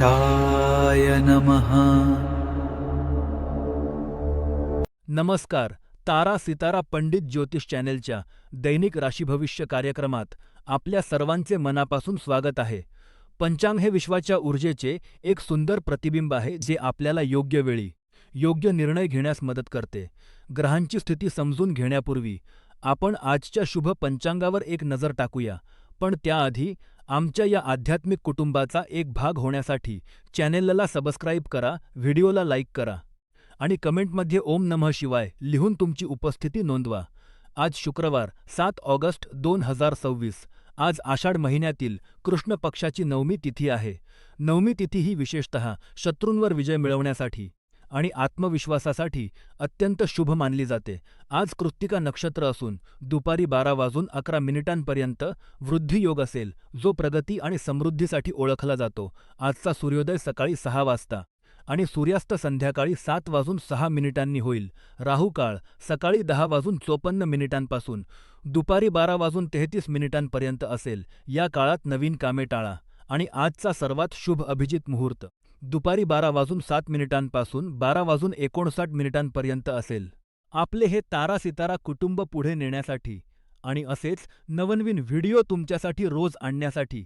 गणेशाय नमः। नमस्कार. तारा सितारा पंडित ज्योतिष चॅनेलच्या दैनिक राशीभविष्य कार्यक्रमात आपल्या सर्वांचे मनापासून स्वागत आहे. पंचांग हे विश्वाच्या ऊर्जेचे एक सुंदर प्रतिबिंब आहे, जे आपल्याला योग्य वेळी योग्य निर्णय घेण्यास मदत करते. ग्रहांची स्थिती समजून घेण्यापूर्वी आपण आजच्या शुभ पंचांगावर एक नजर टाकूया. पण त्याआधी आमच्या या आध्यात्मिक कुटुंबाचा एक भाग होण्यासाठी चॅनेलला सबस्क्राईब करा, व्हिडिओला लाईक करा आणि कमेंटमध्ये ओम नमः शिवाय लिहून तुमची उपस्थिती नोंदवा. आज शुक्रवार 7 ऑगस्ट 2026. आज आषाढ महिन्यातील कृष्ण पक्षाची नवमी तिथी आहे. नवमी तिथी ही विशेषतः शत्रूंवर विजय मिळवण्यासाठी आणि आत्मविश्वासासाठी अत्यंत शुभ मानली जाते. आज कृत्तिका नक्षत्र असून दुपारी 12:11 वृद्धी योग असेल, जो प्रगती आणि समृद्धीसाठी ओळखला जातो. आजचा सूर्योदय सकाळी 6 वाजता आणि सूर्यास्त संध्याकाळी 7:06 होईल. राहू काळ सकाळी 10:54 पासून दुपारी 12:33 असेल. या काळात नवीन कामे टाळा आणि आजचा सर्वात शुभ अभिजित मुहूर्त दुपारी 12:07 पासून 12:59 असेल. आपले हे तारा सितारा कुटुंब पुढे नेण्यासाठी आणि असेच नवनवीन व्हिडिओ तुमच्यासाठी रोज आणण्यासाठी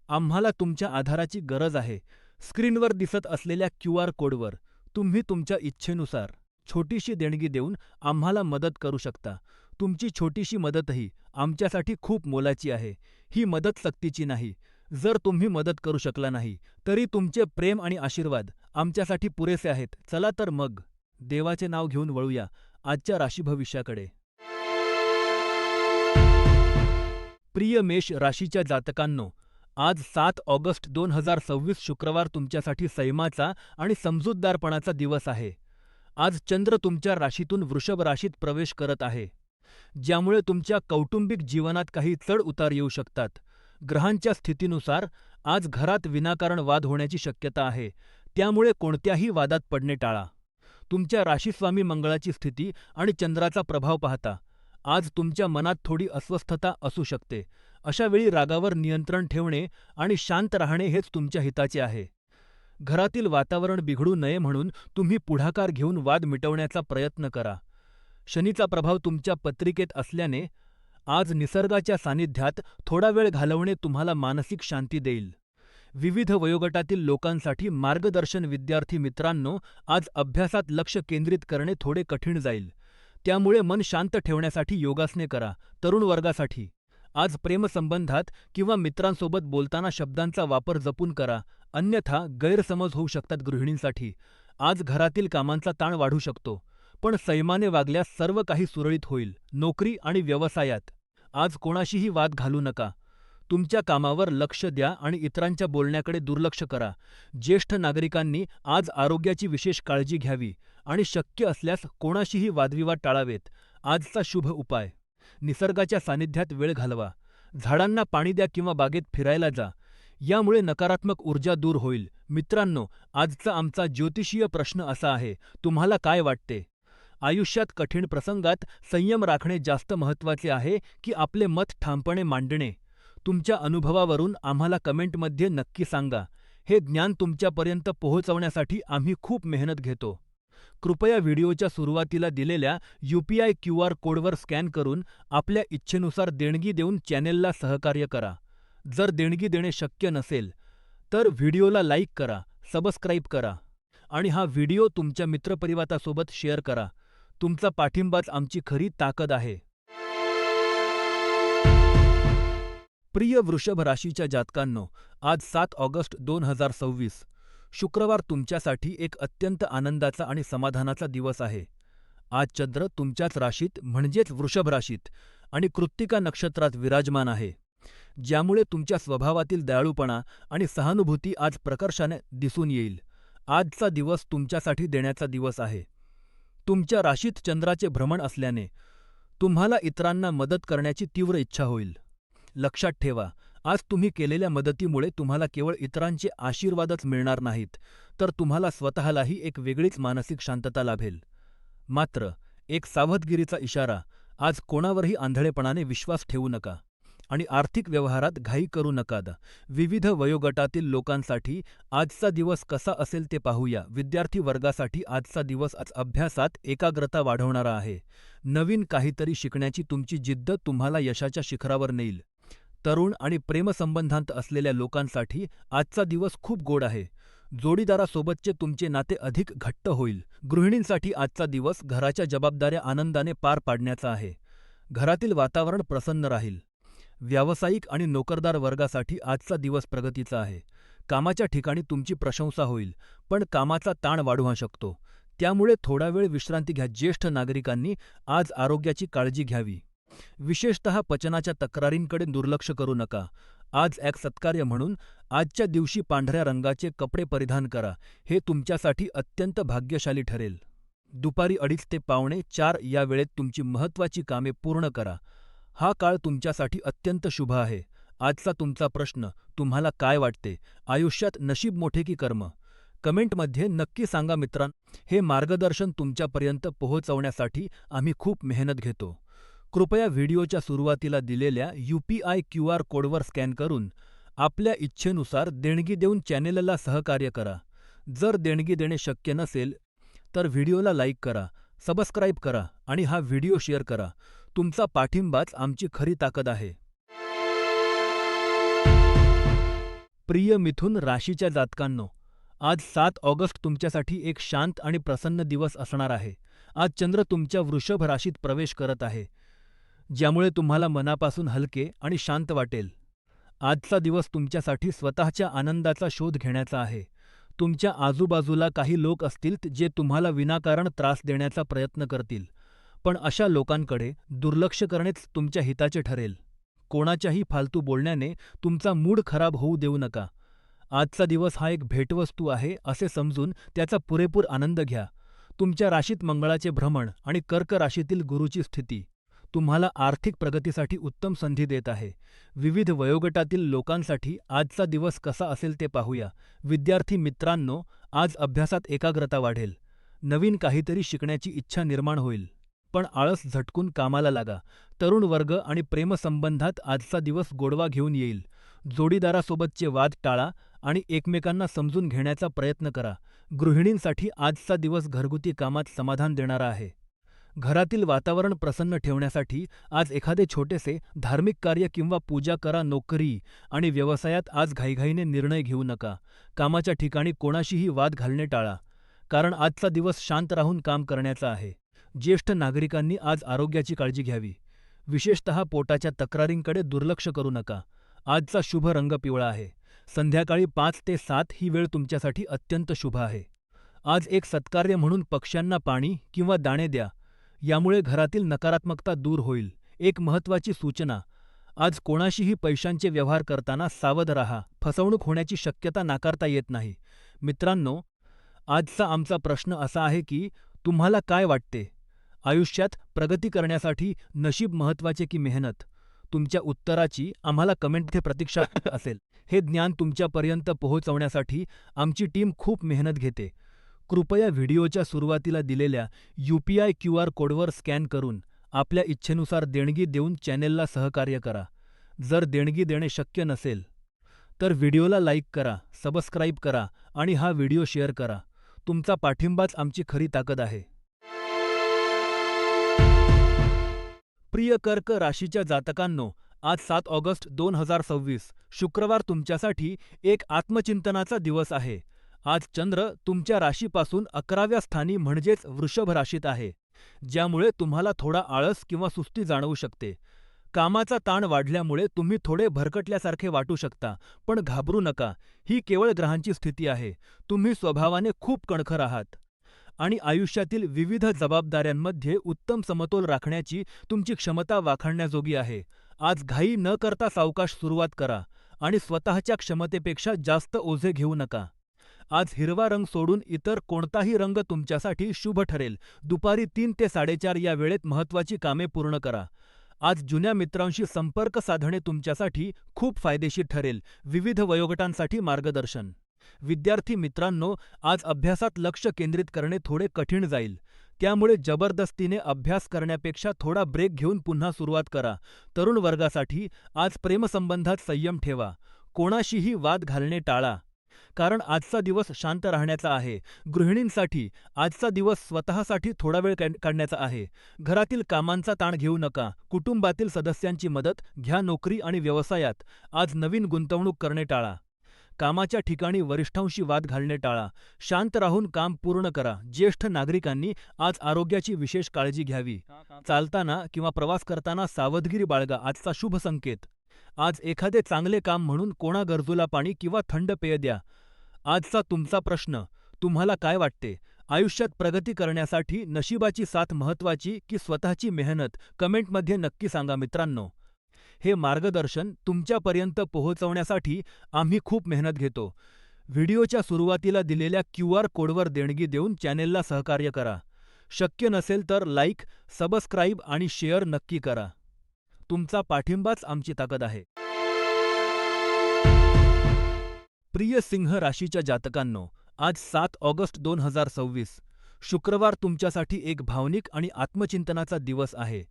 आम्हाला तुमच्या आधाराची गरज आहे. स्क्रीनवर दिसत असलेल्या QR कोडवर तुम्ही तुमच्या इच्छेनुसार छोटीशी देणगी देऊन आम्हाला मदत करू शकता. तुमची छोटीशी मदतही आमच्यासाठी खूप मोलाची आहे. ही मदत सक्तीची नाही. जर तुम्ही मदत करू शकला नाही, तरी तुमचे प्रेम आणि आशीर्वाद आमच्यासाठी पुरेसे आहेत. चला तर मग देवाचे नाव घेऊन वळूया आजच्या राशीभविष्याकडे. प्रिय मेष राशीच्या जातकांनो, आज 7 ऑगस्ट 2026 शुक्रवार तुमच्यासाठी संयमाचा आणि समजूतदारपणाचा दिवस आहे. आज चंद्र तुमच्या राशीतून वृषभ राशीत प्रवेश करत आहे, ज्यामुळे तुमच्या कौटुंबिक जीवनात काही चढ उतार येऊ शकतात. ग्रहांच्या स्थितीनुसार आज घरात विनाकारण वाद होण्याची शक्यता आहे, त्यामुळे कोणत्याही वादात पडणे टाळा. तुमच्या राशीस्वामी मंगळाची स्थिती आणि चंद्राचा प्रभाव पाहता आज तुमच्या मनात थोडी अस्वस्थता असू शकते. अशा वेळी रागावर नियंत्रण ठेवणे आणि शांत राहणे हेच तुमच्या हिताचे आहे. घरातील वातावरण बिघडू नये म्हणून तुम्ही पुढाकार घेऊन वाद मिटवण्याचा प्रयत्न करा. शनीचा प्रभाव तुमच्या पत्रिकेत असल्याने आज निसर्गाच्या सानिध्यात थोडा वेळ घालवणे तुम्हाला मानसिक शांती देईल. विविध वयोगटातील लोकांसाठी मार्गदर्शन विद्यार्थी मित्रांनो, आज अभ्यासात लक्ष केंद्रित करणे थोडे कठीण जाईल. त्यामुळे मन शांत ठेवण्यासाठी योगासने करा. तरुण वर्गासाठी आज प्रेमसंबंधात किंवा मित्रांसोबत बोलताना शब्दांचा वापर जपून करा, अन्यथा गैरसमज होऊ शकतात. गृहिणींसाठी आज घरातील कामांचा ताण वाढू शकतो, पण संयमाने वागल्यास सर्व काही सुरळीत होईल. नोकरी आणि व्यवसायात आज कोणाशीही वाद घालू नका. तुमच्या कामावर लक्ष द्या आणि इतरांच्या बोलण्याकडे दुर्लक्ष करा. ज्येष्ठ नागरिकांनी आज आरोग्याची विशेष काळजी घ्यावी आणि शक्य असल्यास कोणाशीही वादविवाद टाळावेत. आजचा शुभ उपाय, निसर्गाच्या सानिध्यात वेळ घालवा. झाडांना पाणी द्या किंवा बागेत फिरायला जा. यामुळे नकारात्मक ऊर्जा दूर होईल. मित्रांनो, आजचा आमचा ज्योतिषीय प्रश्न असा आहे, तुम्हाला काय वाटते? आयुष्यात कठीण प्रसंगात संयम राखणे जास्त महत्त्वाचे आहे की आपले मत ठामपणे मांडणे? तुमच्या अनुभवावरून आम्हाला कमेंटमध्ये नक्की सांगा. हे ज्ञान तुमच्यापर्यंत पोहोचवण्यासाठी आम्ही खूप मेहनत घेतो. कृपया व्हिडिओच्या सुरुवातीला दिलेल्या UPI QR कोडवर स्कॅन करून आपल्या इच्छेनुसार देणगी देऊन चॅनेलला सहकार्य करा. जर देणगी देणे शक्य नसेल, तर व्हिडिओला लाईक करा, सबस्क्राईब करा आणि हा व्हिडिओ तुमच्या मित्रपरिवारासोबत शेअर करा. तुमचा पाठिंबाच आमची खरी ताकद आहे. प्रिय वृषभ राशीच्या जातकांनो, आज 7 ऑगस्ट 2026 शुक्रवार तुमच्यासाठी एक अत्यंत आनंदाचा आणि समाधानाचा दिवस आहे. आज चंद्र तुमच्याच राशीत म्हणजेच वृषभ राशीत आणि कृत्तिका नक्षत्रात विराजमान आहे, ज्यामुळे तुमच्या स्वभावातील दयाळूपणा आणि सहानुभूती आज प्रकर्षाने दिसून येईल. आजचा दिवस तुमच्यासाठी देण्याचा दिवस आहे. तुमच्या राशीत चंद्राचे भ्रमण असल्याने तुम्हाला इतरांना मदत करण्याची तीव्र इच्छा होईल. लक्षात ठेवा, आज तुम्ही केलेल्या मदतीमुळे तुम्हाला केवळ इतरांचे आशीर्वादच मिळणार नाहीत, तर तुम्हाला स्वतःलाही एक वेगळीच मानसिक शांतता लाभेल. मात्र एक सावधगिरीचा इशारा, आज कोणावरही आंधळेपणाने विश्वास ठेवू नका. आणि आर्थिक व्यवहारात घाई करू नका. विविध वयोगटातील लोकांसाठी आजचा दिवस कसा असेल ते पाहूया. विद्यार्थी वर्गासाठी आजचा दिवस आज अभ्यासात एकाग्रता वाढवणारा आहे. नवीन काहीतरी शिकण्याची तुमची जिद्द तुम्हाला यशाच्या शिखरावर नेईल. तरुण आणि प्रेमसंबंधांत असलेल्या लोकांसाठी आजचा दिवस खूप गोड आहे. जोडीदारासोबतचे तुमचे नाते अधिक घट्ट होईल. गृहिणींसाठी आजचा दिवस घराच्या जबाबदाऱ्या आनंदाने पार पाडण्याचा आहे. घरातील वातावरण प्रसन्न राहील. व्यावसायिक आणि नोकरदार वर्गासाठी आजचा दिवस प्रगतीचा आहे. कामाच्या ठिकाणी तुमची प्रशंसा होईल, पण कामाचा ताण वाढू शकतो. त्यामुळे थोडा वेळ विश्रांती घ्या. ज्येष्ठ नागरिकांनी आज आरोग्याची काळजी घ्यावी. विशेषतः पचनाच्या तक्रारींकडे दुर्लक्ष करू नका. आज एक सत्कार्य म्हणून आजच्या दिवशी पांढऱ्या रंगाचे कपडे परिधान करा. हे तुमच्यासाठी अत्यंत भाग्यशाली ठरेल. दुपारी 2:30 ते पावणे 4 या वेळेत तुमची महत्त्वाची कामे पूर्ण करा. हा काळ तुमच्यासाठी अत्यंत शुभ आहे. आजचा तुमचा प्रश्न, तुम्हाला काय वाटते? आयुष्यात नशीब मोठे की कर्म? कमेंटमध्ये नक्की सांगा हे मार्गदर्शन तुमच्यापर्यंत पोहोचवण्यासाठी आम्ही खूप मेहनत घेतो. कृपया व्हिडिओच्या सुरुवातीला दिलेल्या UPI QR कोडवर स्कॅन करून आपल्या इच्छेनुसार देणगी देऊन चॅनेलला सहकार्य करा. जर देणगी देणे शक्य नसेल, तर व्हिडिओला लाईक करा, सबस्क्राईब करा आणि हा व्हिडिओ शेअर करा. तुमचा पाठिंबाच आमची खरी ताकद आहे. प्रिय मिथुन राशीच्या जातकांनो, आज 7 ऑगस्ट तुमच्यासाठी एक शांत आणि प्रसन्न दिवस असणार आहे. आज चंद्र तुमच्या वृषभ राशीत प्रवेश करत आहे, ज्यामुळे तुम्हाला मनापासून हलके आणि शांत वाटेल. आजचा दिवस तुमच्यासाठी स्वतःच्या आनंदाचा शोध घेण्याचा आहे. तुमच्या आजूबाजूला काही लोक असतील जे तुम्हाला विनाकारण त्रास देण्याचा प्रयत्न करतील, पण अशा लोकांकडे दुर्लक्ष करणेच तुमच्या हिताचे ठरेल. कोणाच्याही फालतू बोलण्याने तुमचा मूड खराब होऊ देऊ नका. आजचा दिवस हा एक भेटवस्तू आहे असे समजून त्याचा पुरेपूर आनंद घ्या. तुमच्या राशीत मंगळाचे भ्रमण आणि कर्क राशीतील गुरूची स्थिती तुम्हाला आर्थिक प्रगतीसाठी उत्तम संधी देत आहे. विविध वयोगटातील लोकांसाठी आजचा दिवस कसा असेल ते पाहूया. विद्यार्थी मित्रांनो, आज अभ्यासात एकाग्रता वाढेल. नवीन काहीतरी शिकण्याची इच्छा निर्माण होईल, पण आळस झटकून कामाला लागा. तरुण वर्ग आणि प्रेमसंबंधात आजचा दिवस गोडवा घेऊन येईल. जोडीदारासोबतचे वाद टाळा आणि एकमेकांना समजून घेण्याचा प्रयत्न करा. गृहिणींसाठी आजचा दिवस घरगुती कामात समाधान देणारा आहे. घरातील वातावरण प्रसन्न ठेवण्यासाठी आज एखादे छोटेसे धार्मिक कार्य किंवा पूजा करा. नोकरी आणि व्यवसायात आज घाईघाईने निर्णय घेऊ नका. कामाच्या ठिकाणी कोणाशीही वाद घालणे टाळा, कारण आजचा दिवस शांत राहून काम करण्याचा आहे. ज्येष्ठ नागरिकांनी आज आरोग्याची काळजी घ्यावी. विशेषतः पोटाच्या तक्रारींकडे दुर्लक्ष करू नका. आजचा शुभ रंग पिवळा आहे. संध्याकाळी 5 ते 7 ही वेळ तुमच्यासाठी अत्यंत शुभ आहे. आज एक सत्कार्य म्हणून पक्ष्यांना पाणी किंवा दाणे द्या. यामुळे घरातील नकारात्मकता दूर होईल. एक महत्त्वाची सूचना, आज कोणाशीही पैशांचे व्यवहार करताना सावध राहा. फसवणूक होण्याची शक्यता नाकारता येत नाही. मित्रांनो, आजचा आमचा प्रश्न असा आहे की तुम्हाला काय वाटते? आयुष्यात प्रगती करण्यासाठी नशीब महत्त्वाचे की मेहनत? तुमच्या उत्तराची आम्हाला कमेंटमध्ये प्रतीक्षा असेल. हे ज्ञान तुमच्यापर्यंत पोहोचवण्यासाठी आमची टीम खूप मेहनत घेते. कृपया व्हिडिओच्या सुरुवातीला दिलेल्या UPI QR कोडवर स्कॅन करून आपल्या इच्छेनुसार देणगी देऊन चॅनेलला सहकार्य करा. जर देणगी देणे शक्य नसेल, तर व्हिडिओला लाईक करा, सबस्क्राईब करा आणि हा व्हिडिओ शेअर करा. तुमचा पाठिंबाच आमची खरी ताकद आहे. प्रिय कर्क राशीच्या जातकांनो, आज 7 ऑगस्ट 2026 शुक्रवार तुमच्यासाठी एक आत्मचिंतनाचा दिवस आहे. आज चंद्र तुमच्या राशीपासून 11व्या स्थानी म्हणजेच वृषभ राशीत आहे, ज्यामुळे तुम्हाला थोडा आळस किंवा सुस्ती जाणवू शकते. कामाचा ताण वाढल्यामुळे तुम्ही थोडे भरकटल्यासारखे वाटू शकता, पण घाबरू नका. ही केवळ ग्रहांची स्थिती आहे. तुम्ही स्वभावाने खूप कणखर आहात आणि आयुष्यातील विविध जबाबदाऱ्यांमध्ये उत्तम समतोल राखण्याची तुमची क्षमता वाखाणण्याजोगी आहे. आज घाई न करता सावकाश सुरुवात करा आणि स्वतःच्या क्षमतेपेक्षा जास्त ओझे घेऊ नका. आज हिरवा रंग सोडून इतर कोणताही रंग तुमच्यासाठी शुभ ठरेल. दुपारी 3 ते 4:30 या वेळेत महत्त्वाची कामे पूर्ण करा. आज जुन्या मित्रांशी संपर्क साधणे तुमच्यासाठी खूप फायदेशीर ठरेल. विविध वयोगटांसाठी मार्गदर्शन. विद्यार्थी मित्रांनो, आज अभ्यासात लक्ष केंद्रित करणे थोडे कठीण जाईल. त्यामुळे जबरदस्तीने अभ्यास करण्यापेक्षा थोडा ब्रेक घेऊन पुन्हा सुरुवात करा. तरुण वर्गासाठी आज प्रेमसंबंधात संयम ठेवा. कोणाशीही वाद घालणे टाळा. कारण आजचा दिवस शांत राहण्याचा आहे. गृहिणींसाठी आजचा दिवस स्वतःसाठी थोडा वेळ काढण्याचा आहे. घरातील कामांचा ताण घेऊ नका. कुटुंबातील सदस्यांची मदत घ्या. नोकरी आणि व्यवसायात आज नवीन गुंतवणूक करणे टाळा. कामाच्या ठिकाणी वरिष्ठांशी वाद घालणे टाळा. शांत राहून काम पूर्ण करा. ज्येष्ठ नागरिकांनी आज आरोग्याची विशेष काळजी घ्यावी. चालताना किंवा प्रवास करताना सावधगिरी बाळगा. आजचा शुभ संकेत. आज एखादे चांगले काम म्हणून कोणा गरजूला पाणी किंवा थंड पेय द्या. आजचा तुमचा प्रश्न, तुम्हाला काय वाटते? आयुष्यात प्रगती करण्यासाठी नशिबाची साथ महत्त्वाची की स्वतःची मेहनत? कमेंटमध्ये नक्की सांगा मित्रांनो. हे मार्गदर्शन तुमच्यापर्यंत पोहोचवण्यासाठी आम्ही खूप मेहनत घेतो. व्हिडिओच्या सुरुवातीला दिलेल्या QR कोडवर देणगी देऊन चॅनेलला सहकार्य करा. शक्य नसेल तर लाईक, सबस्क्राईब आणि शेअर नक्की करा. तुमचा पाठिंबाच आमची ताकद आहे. प्रिय सिंह राशीच्या जातकांनो, आज 7 ऑगस्ट 2026 शुक्रवार तुमच्यासाठी एक भावनिक आणि आत्मचिंतनाचा दिवस आहे.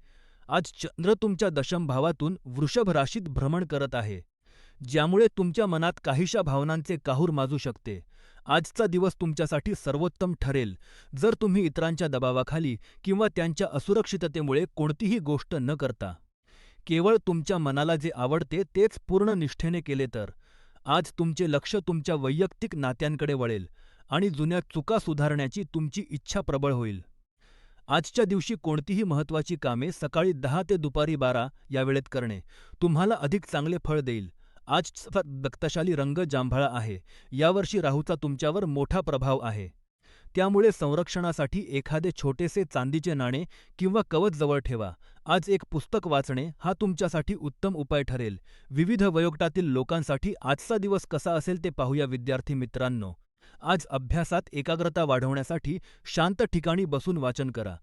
आज चंद्र तुमच्या दशम भावातून वृषभ राशीत भ्रमण करत आहे, ज्यामुळे तुमच्या मनात काहीशा भावनांचे काहूर माजू शकते. आजचा दिवस तुमच्यासाठी सर्वोत्तम ठरेल जर तुम्ही इतरांच्या दबावाखाली किंवा त्यांच्या असुरक्षिततेमुळे कोणतीही गोष्ट न करता केवळ तुमच्या मनाला जे आवडते तेच पूर्ण निष्ठेने केले तर. आज तुमचे लक्ष तुमच्या वैयक्तिक नात्यांकडे वळेल आणि जुन्या चुका सुधारण्याची तुमची इच्छा प्रबळ होईल. आजच्या दिवशी कोणतीही महत्त्वाची कामे सकाळी 10 ते दुपारी 12 या वेळेत करणे तुम्हाला अधिक चांगले फळ देईल. आजचा रक्तशाली रंग जांभळा आहे. यावर्षी राहूचा तुमच्यावर मोठा प्रभाव आहे. त्यामुळे संरक्षणासाठी एखादे छोटेसे चांदीचे नाणे किंवा कवच जवळ ठेवा. आज एक पुस्तक वाचणे हा तुमच्यासाठी उत्तम उपाय ठरेल. विविध वयोगटातील लोकांसाठी आजचा दिवस कसा असेल ते पाहूया. विद्यार्थी मित्रांनो, आज अभ्यासात एकाग्रता वाढवण्यासाठी शांत ठिकाणी बसून वाचन करा.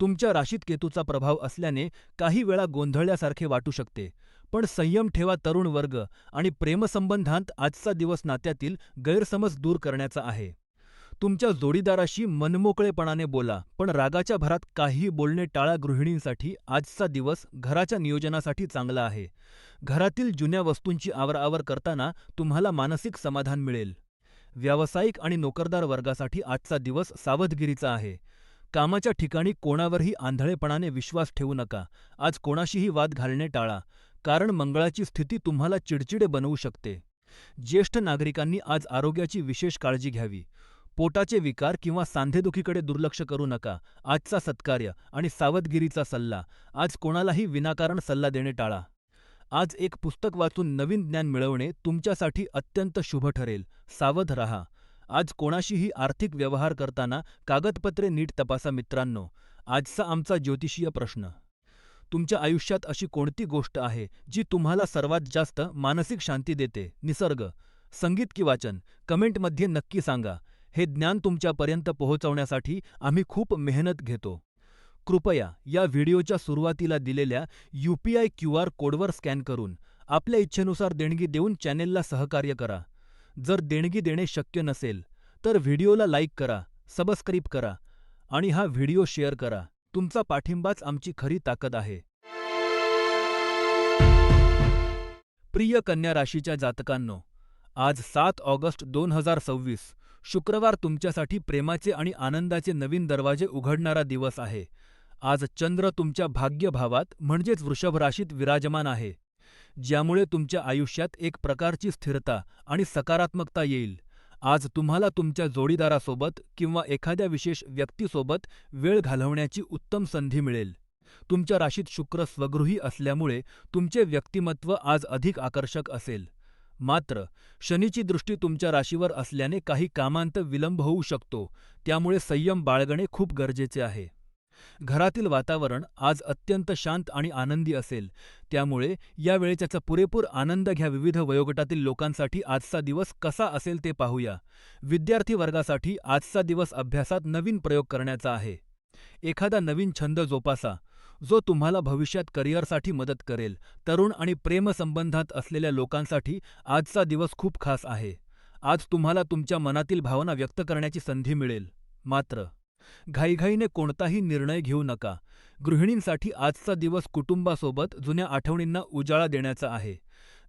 तुमच्या राशीत केतूचा प्रभाव असल्याने काही वेळा गोंधळल्यासारखे वाटू शकते, पण संयम ठेवा. तरुण वर्ग आणि प्रेमसंबंधांत आजचा दिवस नात्यातील गैरसमज दूर करण्याचा आहे. तुमच्या जोडीदाराशी मनमोकळेपणाने बोला, पण रागाच्या भरात काहीही बोलणे टाळा. गृहिणींसाठी आजचा दिवस घराच्या नियोजनासाठी चांगला आहे. घरातील जुन्या वस्तूंची आवराआवर करताना तुम्हाला मानसिक समाधान मिळेल. व्यावसायिक आणि नोकरदार वर्गासाठी आजचा दिवस सावधगिरीचा आहे. कामाच्या ठिकाणी कोणावरही आंधळेपणाने विश्वास ठेवू नका. आज कोणाशीही वाद घालणे टाळा, कारण मंगळाची स्थिती तुम्हाला चिडचिडे बनवू शकते. ज्येष्ठ नागरिकांनी आज आरोग्याची विशेष काळजी घ्यावी. पोटाचे विकार किंवा सांधेदुखीकडे दुर्लक्ष करू नका. आजचा सत्कार्य आणि सावधगिरीचा सल्ला, आज कोणालाही विनाकारण सल्ला देणे टाळा. आज एक पुस्तक वाचून नवीन ज्ञान मिळवणे तुमच्यासाठी अत्यंत शुभ ठरेल. सावध राहा. आज कोणाशीही आर्थिक व्यवहार करताना कागदपत्रे नीट तपासा. मित्रांनो, आजचा आमचा ज्योतिषीय प्रश्न, तुमच्या आयुष्यात अशी कोणती गोष्ट आहे जी तुम्हाला सर्वात जास्त मानसिक शांती देते? निसर्ग, संगीत की वाचन? कमेंटमध्ये नक्की सांगा. हे ज्ञान तुमच्यापर्यंत पोहोचवण्यासाठी आम्ही खूप मेहनत घेतो. कृपया या व्हिडिओच्या सुरुवातीला दिलेल्या UPI QR कोडवर स्कॅन करून आपल्या इच्छेनुसार देणगी देऊन चॅनेलला सहकार्य करा. जर देणगी देणे शक्य नसेल तर व्हिडिओला लाईक करा, सबस्क्राईब करा आणि हा व्हिडिओ शेअर करा. तुमचा पाठिंबाच आमची खरी ताकद आहे. प्रिय कन्या राशीच्या जातकांनो, आज 7 ऑगस्ट 2026 शुक्रवार तुमच्यासाठी प्रेमाचे आणि आनंदाचे नवीन दरवाजे उघडणारा दिवस आहे. आज चंद्र तुमच्या भाग्य भावात म्हणजेच वृषभ राशीत विराजमान आहे, ज्यामुळे तुमच्या आयुष्यात एक प्रकारची स्थिरता आणि सकारात्मकता येईल. आज तुम्हाला तुमच्या जोडीदारासोबत किंवा एखाद्या विशेष व्यक्तीसोबत वेळ घालवण्याची उत्तम संधी मिळेल. तुमच्या राशीत शुक्र स्वगृही असल्यामुळे तुमचे व्यक्तिमत्व आज अधिक आकर्षक असेल. मात्र शनीची दृष्टी तुमच्या राशीवर असल्याने काही कामांत विलंब होऊ शकतो, त्यामुळे संयम बाळगणे खूप गरजेचे आहे. घरातील वातावरण आज अत्यंत शांत आणि आनंदी असेल, त्यामुळे या वेळेचा पुरेपूर आनंद घ्या. विविध वयोगटातील लोकांसाठी आजचा दिवस कसा असेल ते पाहूया. विद्यार्थी वर्गासाठी आजचा दिवस अभ्यासात नवीन प्रयोग करण्याचा आहे. एखादा नवीन छंद जोपासा, जो तुम्हाला भविष्यात करिअरसाठी मदत करेल. तरुण आणि प्रेमसंबंधात असलेल्या लोकांसाठी आजचा दिवस खूप खास आहे. आज तुम्हाला तुमच्या मनातील भावना व्यक्त करण्याची संधी मिळेल. मात्र घाईघाईने कोणताही निर्णय घेऊ नका. गृहिणींसाठी आजचा दिवस कुटुंबासोबत जुन्या आठवणींना उजाळा देण्याचा आहे.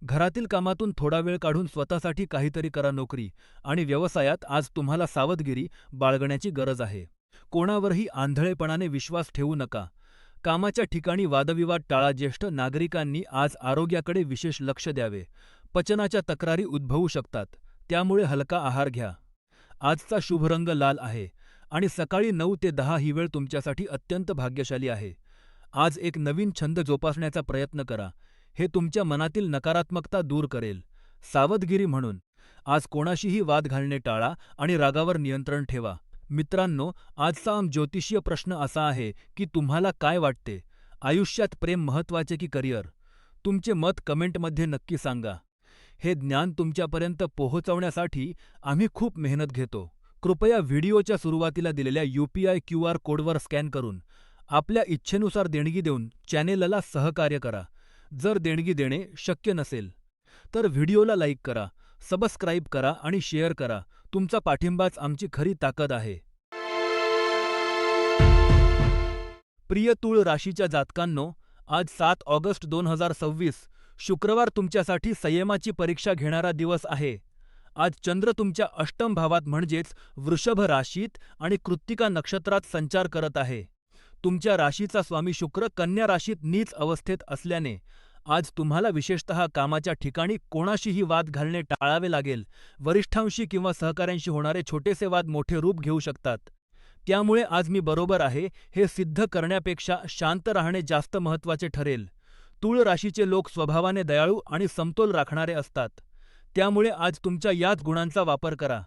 घरातील कामातून थोडा वेळ काढून स्वतःसाठी काहीतरी करा. नोकरी आणि व्यवसायात आज तुम्हाला सावधगिरी बाळगण्याची गरज आहे. कोणावरही आंधळेपणाने विश्वास ठेवू नका. कामाच्या ठिकाणी वादविवाद टाळा. ज्येष्ठ नागरिकांनी आज आरोग्याकडे विशेष लक्ष द्यावे. पचनाच्या तक्रारी उद्भवू शकतात, त्यामुळे हलका आहार घ्या. आजचा शुभ रंग लाल आहे आणि सकाळी 9 ते 10 ही वेळ तुमच्यासाठी अत्यंत भाग्यशाली आहे. आज एक नवीन छंद जोपासण्याचा प्रयत्न करा. हे तुमच्या मनातील नकारात्मकता दूर करेल. सावधगिरी म्हणून आज कोणाशीही वाद घालणे टाळा आणि रागावर नियंत्रण ठेवा. मित्रांनो, आजचा ज्योतिषीय प्रश्न असा आहे की तुम्हाला काय वाटते? आयुष्यात प्रेम महत्त्वाचे की करिअर? तुमचे मत कमेंटमध्ये नक्की सांगा. हे ज्ञान तुमच्यापर्यंत पोहोचवण्यासाठी आम्ही खूप मेहनत घेतो. कृपया व्हिडिओच्या सुरुवातीला दिलेल्या UPI QR कोडवर स्कॅन करून आपल्या इच्छेनुसार देणगी देऊन चॅनेलला सहकार्य करा. जर देणगी देणे शक्य नसेल, तर व्हिडिओला लाईक करा, सबस्क्राईब करा आणि शेअर करा. तुमचा पाठिंबाच आमची खरी ताकद आहे. प्रिय तूळ राशीच्या जातकांनो, आज 7 ऑगस्ट 2026 शुक्रवार तुमच्यासाठी संयमाची परीक्षा घेणारा दिवस आहे. आज चंद्र तुमच्या अष्टम भावात म्हणजेच वृषभ राशीत आणि कृत्तिका नक्षत्रात संचार करत आहे. तुमच्या राशीचा स्वामी शुक्र कन्या राशीत नीच अवस्थेत असल्याने आज तुम्हाला विशेषतः कामाच्या ठिकाणी कोणाशीही वाद घालणे टाळावे लागेल. वरिष्ठांशी किंवा सहकाऱ्यांशी होणारे छोटेसे वाद मोठे रूप घेऊ शकतात. त्यामुळे आज मी बरोबर आहे हे सिद्ध करण्यापेक्षा शांत राहणे जास्त महत्त्वाचे ठरेल. तूळ राशीचे लोक स्वभावाने दयाळू आणि समतोल राखणारे असतात. त्यामुळे आज तुमच्या याच गुणांचा वापर करा.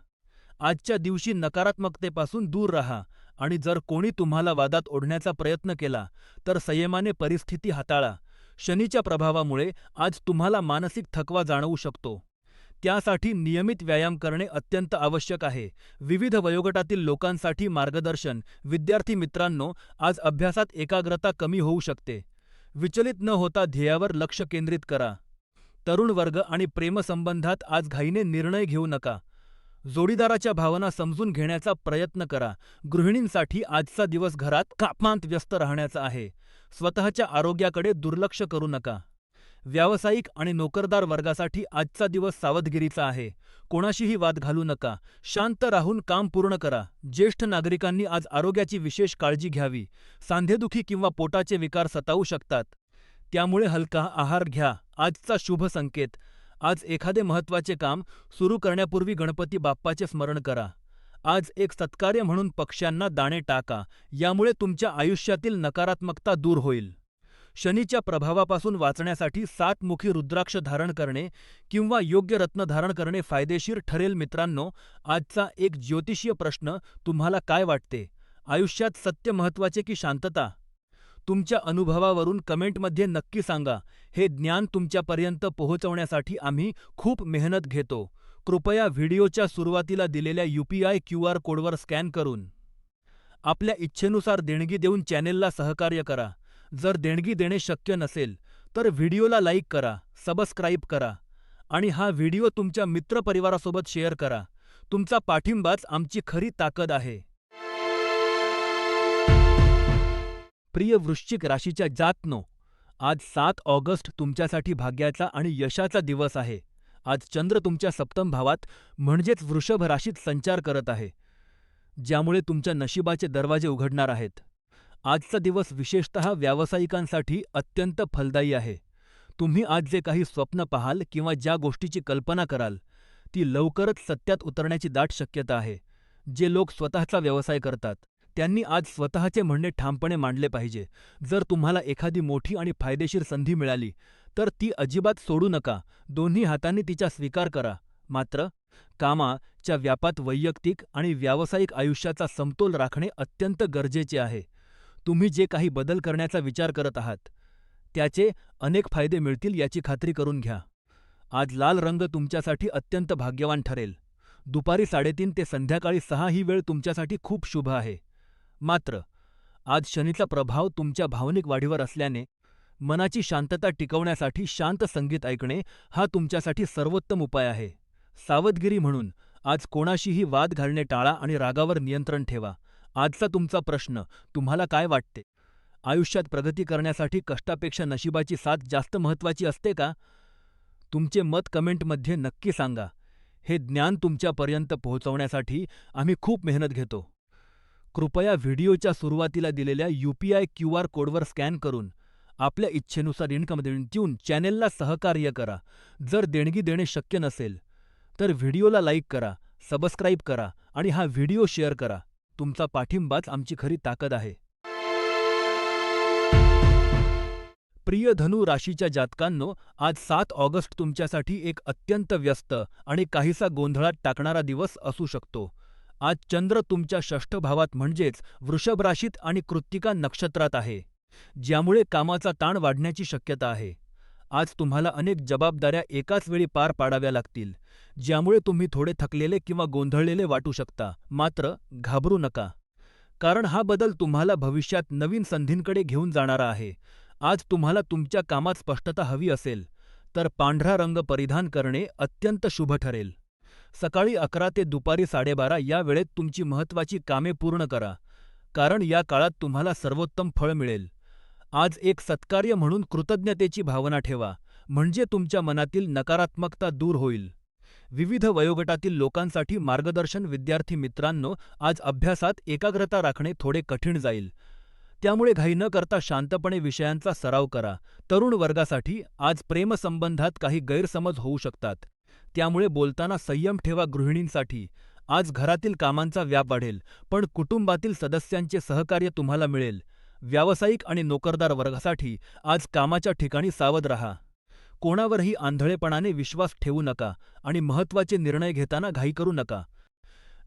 आजच्या दिवशी नकारात्मकतेपासून दूर राहा आणि जर कोणी तुम्हाला वादात ओढण्याचा प्रयत्न केला, तर संयमाने परिस्थिती हाताळा. शनीच्या प्रभावामुळे आज तुम्हाला मानसिक थकवा जाणवू शकतो. त्यासाठी नियमित व्यायाम करणे अत्यंत आवश्यक आहे. विविध वयोगटातील लोकांसाठी मार्गदर्शन. विद्यार्थी मित्रांनो, आज अभ्यासात एकाग्रता कमी होऊ शकते. विचलित न होता ध्येयावर लक्ष केंद्रित करा. तरुण वर्ग आणि प्रेमसंबंधात आज घाईने निर्णय घेऊ नका. जोडीदाराच्या भावना समजून घेण्याचा प्रयत्न करा. गृहिणींसाठी आजचा दिवस घरात कामात व्यस्त राहण्याचा आहे. स्वतःच्या आरोग्याकडे दुर्लक्ष करू नका. व्यावसायिक आणि नोकरदार वर्गासाठी आजचा दिवस सावधगिरीचा आहे. कोणाशीही वाद घालू नका. शांत राहून काम पूर्ण करा. ज्येष्ठ नागरिकांनी आज आरोग्याची विशेष काळजी घ्यावी. सांधेदुखी किंवा पोटाचे विकार सतावू शकतात, त्यामुळे हलका आहार घ्या. आजचा शुभ संकेत. आज एखादे महत्त्वाचे काम सुरू करण्यापूर्वी गणपती बाप्पाचे स्मरण करा. आज एक सत्कार्य म्हणून पक्ष्यांना दाणे टाका. यामुळे तुमच्या आयुष्यातील नकारात्मकता दूर होईल. शनीच्या प्रभावापासून वाचण्यासाठी 7 मुखी रुद्राक्ष धारण करणे किंवा योग्य रत्न धारण करणे फायदेशीर ठरेल. मित्रांनो, आजचा एक ज्योतिषीय प्रश्न, तुम्हाला काय वाटते? आयुष्यात सत्य महत्त्वाचे की शांतता? तुमच्या अनुभवावरून कमेंटमध्ये नक्की सांगा. हे ज्ञान तुमच्यापर्यंत पोहोचवण्यासाठी आम्ही खूप मेहनत घेतो. कृपया व्हिडिओच्या सुरुवातीला दिलेल्या UPI QR कोडवर स्कॅन करून आपल्या इच्छेनुसार देणगी देऊन चॅनेलला सहकार्य करा. जर देणगी देणे शक्य नसेल, तर व्हिडिओला लाईक करा, सबस्क्राईब करा आणि हा व्हिडिओ तुमच्या मित्रपरिवारासोबत शेअर करा. तुमचा पाठिंबाच आमची खरी ताकद आहे. प्रिय वृश्चिक राशीच्या जातनो, आज 7 ऑगस्ट तुमच्यासाठी भाग्याचा आणि यशाचा दिवस आहे. आज चंद्र तुमच्या सप्तम भावात म्हणजेच वृषभ राशीत संचार करत आहे, ज्यामुळे तुमच्या नशिबाचे दरवाजे उघडणार आहेत. आजचा दिवस विशेषतः व्यावसायिकांसाठी अत्यंत फलदायी आहे. तुम्ही आज जे काही स्वप्न पाहाल किंवा ज्या गोष्टीची कल्पना कराल, ती लवकरच सत्यात उतरण्याची दाट शक्यता आहे. जे लोक स्वतःचा व्यवसाय करतात, त्यांनी आज स्वतःचे म्हणणे ठामपणे मांडले पाहिजे. जर तुम्हाला एखादी मोठी आणि फायदेशीर संधी मिळाली, तर ती अजिबात सोडू नका. दोन्ही हातांनी तिचा स्वीकार करा. मात्र कामाच्या व्यापात वैयक्तिक आणि व्यावसायिक आयुष्याचा समतोल राखणे अत्यंत गरजेचे आहे. तुम्ही जे काही बदल करण्याचा विचार करत आहात, त्याचे अनेक फायदे मिळतील याची खात्री करून घ्या. आज लाल रंग तुमच्यासाठी अत्यंत भाग्यवान ठरेल. दुपारी 3:30 ते संध्याकाळी 6 ही वेळ तुमच्यासाठी खूप शुभ आहे. मात्र आज शनीचा प्रभाव तुमच्या भावनिक वाढीवर असल्याने मनाची शांतता टिकवण्यासाठी शांत संगीत ऐकणे हा तुमच्यासाठी सर्वोत्तम उपाय आहे. सावधगिरी म्हणून आज कोणाशीही वाद घालणे टाळा आणि रागावर नियंत्रण ठेवा. आजचा तुमचा प्रश्न, तुम्हाला काय वाटते? आयुष्यात प्रगती करण्यासाठी कष्टापेक्षा नशिबाची साथ जास्त महत्त्वाची असते का? तुमचे मत कमेंटमध्ये नक्की सांगा. हे ज्ञान तुमच्यापर्यंत पोहोचवण्यासाठी आम्ही खूप मेहनत घेतो. कृपया व्हिडिओच्या सुरुवातीला दिलेल्या UPI QR कोडवर स्कॅन करून आपल्या इच्छेनुसार इन्कम देऊन चॅनेलला सहकार्य करा. जर देणगी देणे शक्य नसेल, तर व्हिडिओला लाईक करा, सबस्क्राईब करा आणि हा व्हिडिओ शेअर करा. तुमचा पाठिंबाच आमची खरी ताकद आहे. प्रिय धनु राशीच्या जातकांनो, आज 7 ऑगस्ट तुमच्यासाठी एक अत्यंत व्यस्त आणि काहीसा गोंधळात टाकणारा दिवस असू शकतो. आज चंद्र तुमच्या षष्ठ भावात म्हणजेच वृषभ राशीत आणि कृत्तिका नक्षत्रात आहे, ज्यामुळे कामाचा ताण वाढण्याची शक्यता आहे. आज तुम्हाला अनेक जबाबदाऱ्या एकाच वेळी पार पाडाव्या लागतील, ज्यामुळे तुम्ही थोडे थकलेले किंवा गोंधळलेले वाटू शकता. मात्र घाबरू नका, कारण हा बदल तुम्हाला भविष्यात नवीन संधींकडे घेऊन जाणारा आहे. आज तुम्हाला तुमच्या कामात स्पष्टता हवी असेल, तर पांढरा रंग परिधान करणे अत्यंत शुभ ठरेल. सकाळी 11 ते दुपारी 12:30 या वेळेत तुमची महत्त्वाची कामे पूर्ण करा, कारण या काळात तुम्हाला सर्वोत्तम फळ मिळेल. आज एक सत्कार्य म्हणून कृतज्ञतेची भावना ठेवा, म्हणजे तुमच्या मनातील नकारात्मकता दूर होईल. विविध वयोगटातील लोकांसाठी मार्गदर्शन. विद्यार्थी मित्रांनो, आज अभ्यासात एकाग्रता राखणे थोडे कठीण जाईल, त्यामुळे घाई न करता शांतपणे विषयांचा सराव करा. तरुण वर्गासाठी आज प्रेमसंबंधात काही गैरसमज होऊ शकतात, त्यामुळे बोलताना संयम ठेवा. गृहिणींसाठी आज घरातील कामांचा व्याप वाढेल, पण कुटुंबातील सदस्यांचे सहकार्य तुम्हाला मिळेल. व्यावसायिक आणि नोकरदार वर्गासाठी आज कामाच्या ठिकाणी सावध राहा. कोणावरही आंधळेपणाने विश्वास ठेवू नका आणि महत्त्वाचे निर्णय घेताना घाई करू नका.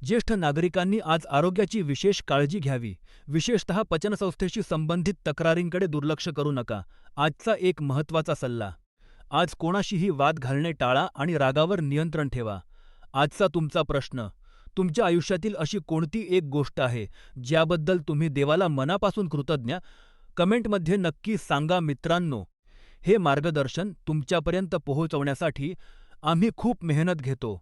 ज्येष्ठ नागरिकांनी आज आरोग्याची विशेष काळजी घ्यावी, विशेषतः पचनसंस्थेशी संबंधित तक्रारींकडे दुर्लक्ष करू नका. आजचा एक महत्त्वाचा सल्ला, आज कोणाशीही वाद घालणे टाळा आणि रागावर नियंत्रण ठेवा. आजचा तुमचा प्रश्न, तुमच्या आयुष्यातील अशी कोणती एक गोष्ट आहे ज्याबद्दल तुम्ही देवाला मनापासून कृतज्ञ? कमेंटमध्ये नक्की सांगा मित्रांनो. हे मार्गदर्शन तुमच्यापर्यंत पोहोचवण्यासाठी आम्ही खूप मेहनत घेतो.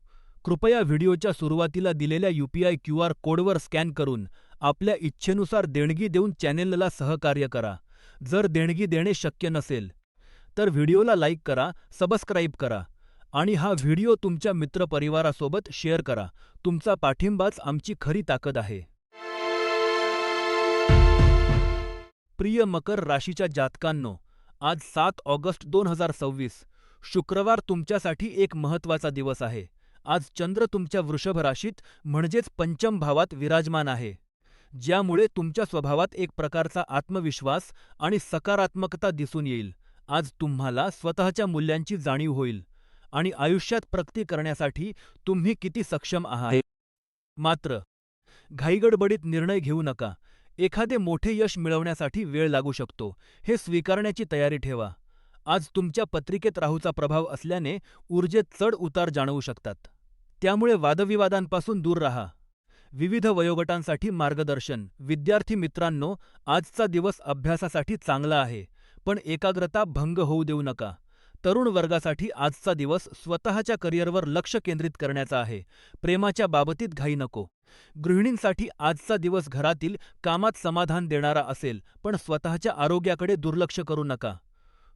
कृपया व्हिडिओच्या सुरुवातीला दिलेल्या UPI QR कोडवर स्कॅन करून आपल्या इच्छेनुसार देणगी देऊन चॅनेलला सहकार्य करा. जर देणगी देणे शक्य नसेल, तर व्हिडिओला लाईक करा, सबस्क्राईब करा आणि हा व्हिडिओ तुमच्या मित्रपरिवारासोबत शेअर करा. तुमचा पाठिंबाच आमची खरी ताकद आहे. प्रिय मकर राशीच्या जातकांनो, आज 7 ऑगस्ट 2026 शुक्रवार तुमच्यासाठी एक महत्त्वाचा दिवस आहे. आज चंद्र तुमच्या वृषभ राशीत म्हणजेच पंचम भावात विराजमान आहे, ज्यामुळे तुमच्या स्वभावात एक प्रकारचा आत्मविश्वास आणि सकारात्मकता दिसून येईल. आज तुम्हाला स्वतःच्या मूल्यांची जाणीव होईल आणि आयुष्यात प्रगती करण्यासाठी तुम्ही किती सक्षम आहात. मात्र घाईगडबडीत निर्णय घेऊ नका. एखादे मोठे यश मिळवण्यासाठी वेळ लागू शकतो, हे स्वीकारण्याची तयारी ठेवा. आज तुमच्या पत्रिकेत राहूचा प्रभाव असल्याने ऊर्जेत चढ उतार जाणवू शकतात, त्यामुळे वादविवादांपासून दूर राहा. विविध वयोगटांसाठी मार्गदर्शन. विद्यार्थी मित्रांनो, आजचा दिवस अभ्यासासाठी चांगला आहे, पण एकाग्रता भंग होऊ देऊ नका. तरुण वर्गासाठी आजचा दिवस स्वतःच्या करिअरवर लक्ष केंद्रित करण्याचा आहे, प्रेमाच्या बाबतीत घाई नको. गृहिणींसाठी आजचा दिवस घरातील कामात समाधान देणारा असेल, पण स्वतःच्या आरोग्याकडे दुर्लक्ष करू नका.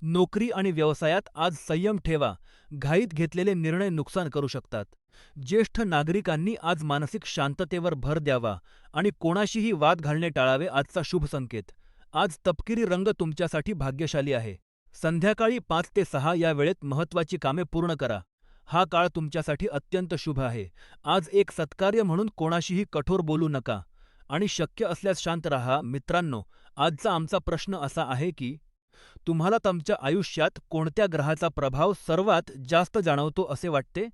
नोकरी आणि व्यवसायात आज संयम ठेवा, घाईत घेतलेले निर्णय नुकसान करू शकतात. ज्येष्ठ नागरिकांनी आज मानसिक शांततेवर भर द्यावा आणि कोणाशीही वाद घालणे टाळावे. आजचा शुभ संकेत, आज तपकिरी रंग तुमच्यासाठी भाग्यशाली आहे. संध्याकाळी 5 ते 6 या वेळेत महत्त्वाची कामे पूर्ण करा. हा काळ तुमच्यासाठी अत्यंत शुभ आहे. आज एक सत्कार्य म्हणून कोणाशीही कठोर बोलू नका आणि शक्य असल्यास शांत राहा. मित्रांनो, आजचा आमचा प्रश्न असा आहे की तुम्हाला तुमच्या आयुष्यात कोणत्या ग्रहाचा प्रभाव सर्वात जास्त जाणवतो असे वाटते?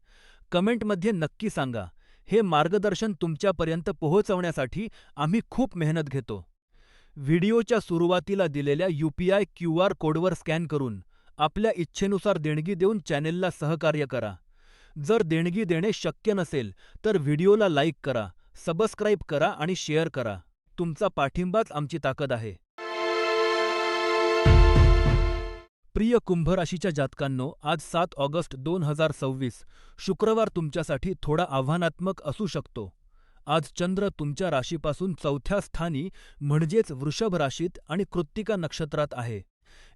कमेंटमध्ये नक्की सांगा. हे मार्गदर्शन तुमच्यापर्यंत पोहोचवण्यासाठी आम्ही खूप मेहनत घेतो. व्हिडिओच्या सुरुवातीला दिलेल्या UPI QR कोडवर स्कॅन करून आपल्या इच्छेनुसार देणगी देऊन चॅनेलला सहकार्य करा. जर देणगी देणे शक्य नसेल, तर व्हिडिओला लाईक करा, सबस्क्राईब करा आणि शेअर करा. तुमचा पाठिंबाच आमची ताकद आहे. प्रिय कुंभ राशीच्या जातकांनो, आज 7 ऑगस्ट 2026 शुक्रवार तुमच्यासाठी थोडा आव्हानात्मक असू शकतो. आज चंद्र तुमच्या राशीपासून चौथ्या स्थानी म्हणजेच वृषभ राशीत आणि कृत्तिका नक्षत्रात आहे.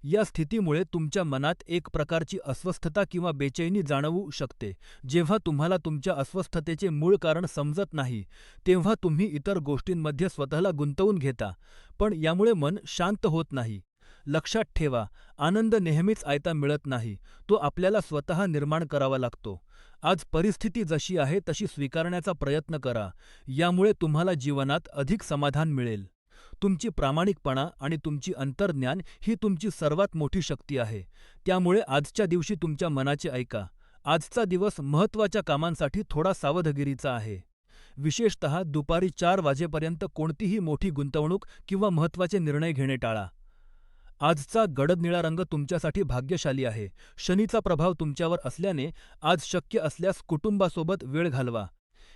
या स्थितीमुळे तुमच्या मनात एक प्रकारची अस्वस्थता किंवा बेचैनी जाणवू शकते. जेव्हा तुम्हाला तुमच्या अस्वस्थतेचे मूळ कारण समजत नाही, तेव्हा तुम्ही इतर गोष्टींमध्ये स्वतःला गुंतवून घेता, पण यामुळे मन शांत होत नाही. लक्षात ठेवा, आनंद नेहमीच आयता मिळत नाही, तो आपल्याला स्वतः निर्माण करावा लागतो. आज परिस्थिती जशी आहे तशी स्वीकारण्याचा प्रयत्न करा. यामुळे तुम्हाला जीवनात अधिक समाधान मिळेल. तुमची प्रामाणिकपणा आणि तुमची अंतर्ज्ञान ही तुमची सर्वात मोठी शक्ती आहे. त्यामुळे आजच्या दिवशी तुमच्या मनाचे ऐका. आजचा दिवस महत्त्वाच्या कामांसाठी थोडा सावधगिरीचा आहे. विशेषतः दुपारी 4 वाजेपर्यंत कोणतीही मोठी गुंतवणूक किंवा महत्त्वाचे निर्णय घेणे टाळा. आजचा गडद निळा रंग तुमच्यासाठी भाग्यशाली आहे. शनीचा प्रभाव तुमच्यावर असल्याने आज शक्य असल्यास कुटुंबासोबत वेळ घालवा.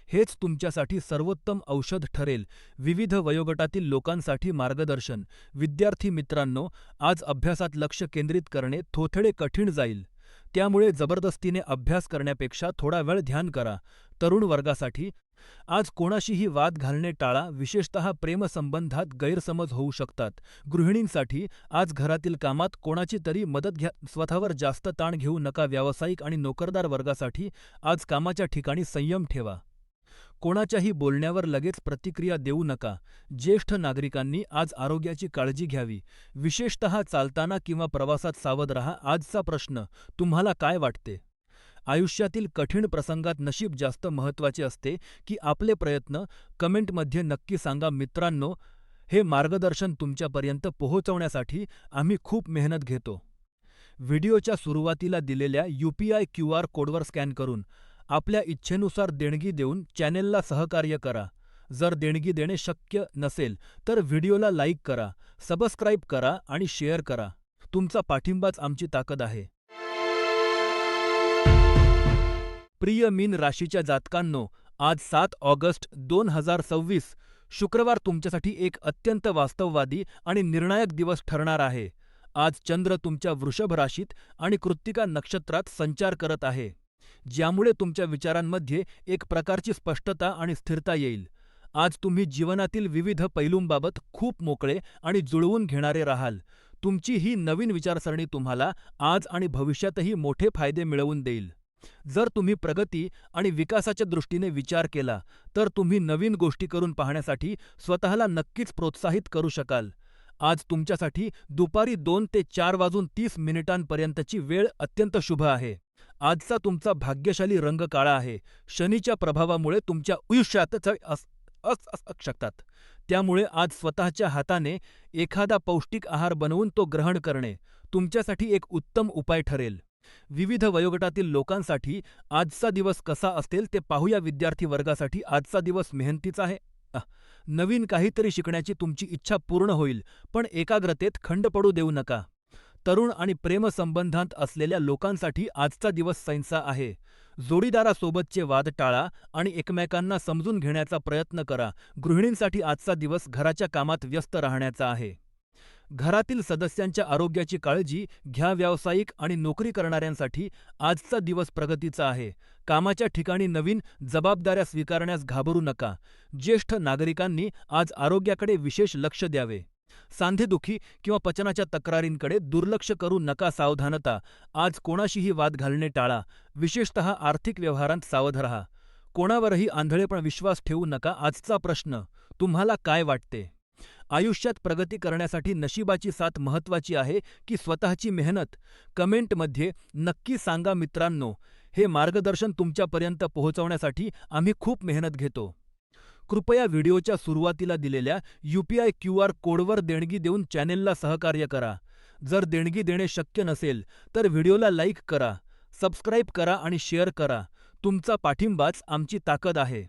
हेच तुमच्यासाठी सर्वोत्तम औषध ठरेल. विविध वयोगटातील लोकांसाठी मार्गदर्शन. विद्यार्थी मित्रांनो, आज अभ्यासात लक्ष केंद्रित करणे थोथडे कठीण जाईल. त्यामुळे जबरदस्तीने अभ्यास करण्यापेक्षा थोडा वेळ ध्यान करा. तरुण वर्गासाठी आज कोणाशीही वाद घालणे टाळा, विशेषतः प्रेमसंबंधात गैरसमज होऊ शकतात. गृहिणींसाठी आज घरातील कामात कोणाची तरी मदत घ्या. स्वतःवर जास्त ताण घेऊ नका. व्यावसायिक आणि नोकरदार वर्गासाठी आज कामाच्या ठिकाणी संयम ठेवा. कोणाच्याही बोलण्यावर लगेच प्रतिक्रिया देऊ नका. ज्येष्ठ नागरिकांनी आज आरोग्याची काळजी घ्यावी. विशेषतः चालताना किंवा प्रवासात सावध रहा. आजचा प्रश्न, तुम्हाला काय वाटते? आयुष्यातील कठीण प्रसंगात नशीब जास्त महत्त्वाचे असते की आपले प्रयत्न? कमेंटमध्ये नक्की सांगा मित्रांनो. हे मार्गदर्शन तुमच्यापर्यंत पोहोचवण्यासाठी आम्ही खूप मेहनत घेतो. व्हिडिओच्या सुरुवातीला दिलेल्या UPI QR कोडवर स्कॅन करून आपल्या इच्छेनुसार देणगी देऊन चॅनेलला सहकार्य करा. जर देणगी देणे शक्य नसेल तर व्हिडिओला लाईक करा, सबस्क्राईब करा आणि शेअर करा. तुमचा पाठिंबाच आमची ताकद आहे. प्रिय मीन राशीच्या जातकांनो, आज 7 ऑगस्ट 2026 शुक्रवार तुमच्यासाठी एक अत्यंत वास्तववादी आणि निर्णायक दिवस ठरणार आहे. आज चंद्र तुमच्या वृषभ राशीत आणि कृत्तिका नक्षत्रात संचार करत आहे, ज्यामुळे तुमच्या विचारांमध्ये एक प्रकारची स्पष्टता आणि स्थिरता येईल. आज तुम्ही जीवनातील विविध पैलूंबाबत खूप मोकळे आणि जुळवून घेणारे राहाल. तुमची ही नवीन विचारसरणी तुम्हाला आज आणि भविष्यातही मोठे फायदे मिळवून देईल. जर तुम्ही प्रगती आणि विकासाच्या दृष्टीने विचार केला, तर तुम्ही नवीन गोष्टी करून पाहण्यासाठी स्वतःला नक्कीच प्रोत्साहित करू शकाल. आज तुमच्यासाठी दुपारी 2 ते 4:30 पर्यंतची वेळ अत्यंत शुभ आहे. आजचा तुमचा भाग्यशाली रंग काळा आहे. शनीच्या प्रभावामुळे तुमच्या आयुष्यात शकतात. त्यामुळे आज स्वतःच्या हाताने एखादा पौष्टिक आहार बनवून तो ग्रहण करणे तुमच्यासाठी एक उत्तम उपाय ठरेल. विविध वयोगटातील लोकांसाठी आजचा दिवस कसा असेल ते पाहूया. विद्यार्थी वर्गासाठी आजचा दिवस मेहनतीचा आहे. नवीन काहीतरी शिकण्याची तुमची इच्छा पूर्ण होईल, पण एकाग्रतेत खंड पडू देऊ नका. तरुण आणि प्रेमसंबंधात असलेल्या लोकांसाठी आजचा दिवस सैन्सा आहे. जोडीदारासोबतचे वाद टाळा आणि एकमेकांना समजून घेण्याचा प्रयत्न करा. गृहिणींसाठी आजचा दिवस घराच्या कामात व्यस्त राहण्याचा आहे. घरातील सदस्यांच्या आरोग्याची काळजी घ्या. व्यावसायिक आणि नोकरी करणाऱ्यांसाठी आजचा दिवस प्रगतीचा आहे. कामाच्या ठिकाणी नवीन जबाबदाऱ्या स्वीकारण्यास घाबरू नका. ज्येष्ठ नागरिकांनी आज आरोग्याकडे विशेष लक्ष द्यावे. सांधेदुखी किंवा पचनाच्या तक्रारींकडे दुर्लक्ष करू नका. सावधानता, आज कोणाशीही वाद घालणे टाळा. विशेषतः आर्थिक व्यवहारांत सावध रहा. कोणावरही आंधळेपण विश्वास ठेवू नका. आजचा प्रश्न, तुम्हाला काय वाटते? आयुष्यात प्रगती करण्यासाठी नशिबाची साथ महत्त्वाची आहे की स्वतःची मेहनत? कमेंटमध्ये नक्की सांगा मित्रांनो. हे मार्गदर्शन तुमच्यापर्यंत पोहोचवण्यासाठी आम्ही खूप मेहनत घेतो. कृपया व्हिडिओच्या सुरुवातीला दिलेल्या UPI QR कोडवर देणगी देऊन चॅनेलला सहकार्य करा. जर देणगी देणे शक्य नसेल तर व्हिडिओला लाईक करा, सबस्क्राईब करा आणि शेअर करा. तुमचा पाठिंबाच आमची ताकद आहे.